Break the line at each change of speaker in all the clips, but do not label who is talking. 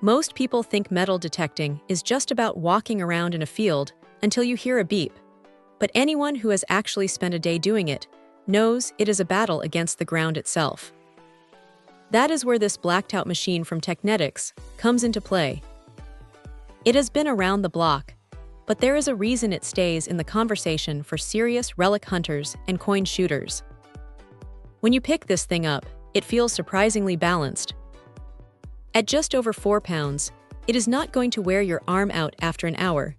Most people think metal detecting is just about walking around in a field until you hear a beep. But anyone who has actually spent a day doing it knows it is a battle against the ground itself. That is where this blacked-out machine from Teknetics comes into play. It has been around the block, but there is a reason it stays in the conversation for serious relic hunters and coin shooters. When you pick this thing up, it feels surprisingly balanced. At just over 4 pounds, it is not going to wear your arm out after an hour,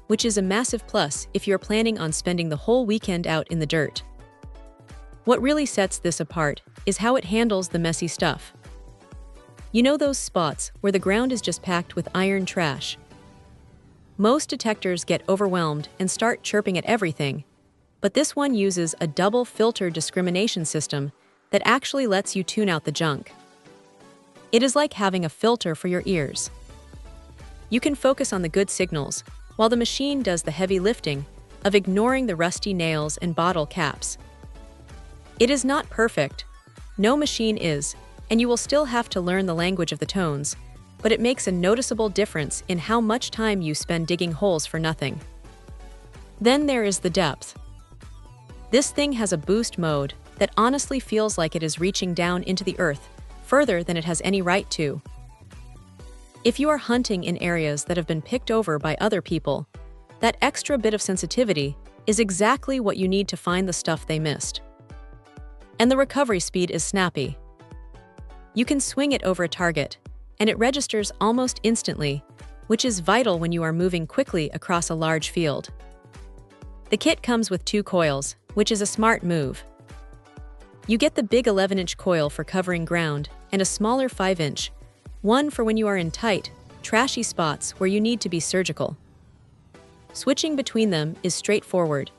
which is a massive plus if you're planning on spending the whole weekend out in the dirt. What really sets this apart is how it handles the messy stuff. You know those spots where the ground is just packed with iron trash? Most detectors get overwhelmed and start chirping at everything, but this one uses a double filter discrimination system that actually lets you tune out the junk. It is like having a filter for your ears. You can focus on the good signals, while the machine does the heavy lifting of ignoring the rusty nails and bottle caps. It is not perfect. No machine is, and you will still have to learn the language of the tones, but it makes a noticeable difference in how much time you spend digging holes for nothing. Then there is the depth. This thing has a boost mode that honestly feels like it is reaching down into the earth further than it has any right to. If you are hunting in areas that have been picked over by other people, that extra bit of sensitivity is exactly what you need to find the stuff they missed. And the recovery speed is snappy. You can swing it over a target, and it registers almost instantly, which is vital when you are moving quickly across a large field. The kit comes with 2 coils, which is a smart move. You get the big 11-inch coil for covering ground and a smaller 5-inch, one for when you are in tight, trashy spots where you need to be surgical. Switching between them is straightforward,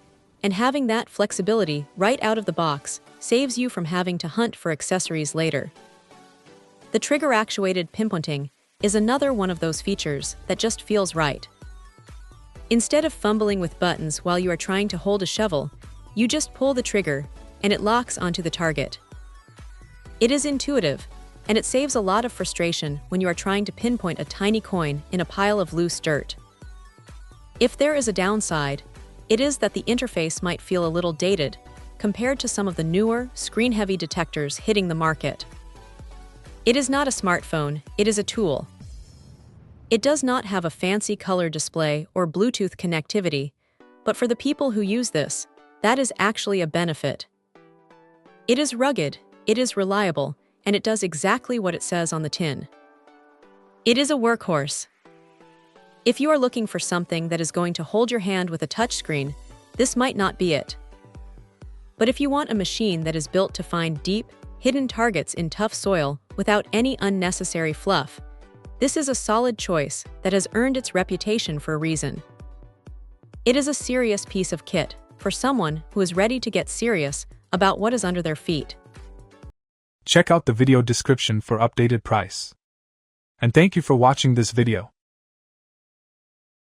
and having that flexibility right out of the box saves you from having to hunt for accessories later. The trigger-actuated pinpointing is another one of those features that just feels right. Instead of fumbling with buttons while you are trying to hold a shovel, you just pull the trigger and it locks onto the target. It is intuitive, and it saves a lot of frustration when you are trying to pinpoint a tiny coin in a pile of loose dirt. If there is a downside, it is that the interface might feel a little dated compared to some of the newer, screen-heavy detectors hitting the market. It is not a smartphone, it is a tool. It does not have a fancy color display or Bluetooth connectivity, but for the people who use this, that is actually a benefit. It is rugged, it is reliable, and it does exactly what it says on the tin. It is a workhorse. If you are looking for something that is going to hold your hand with a touchscreen, this might not be it. But if you want a machine that is built to find deep, hidden targets in tough soil without any unnecessary fluff, this is a solid choice that has earned its reputation for a reason. It is a serious piece of kit for someone who is ready to get serious about what is under their feet.
Check out the video description for updated price. And thank you for watching this video.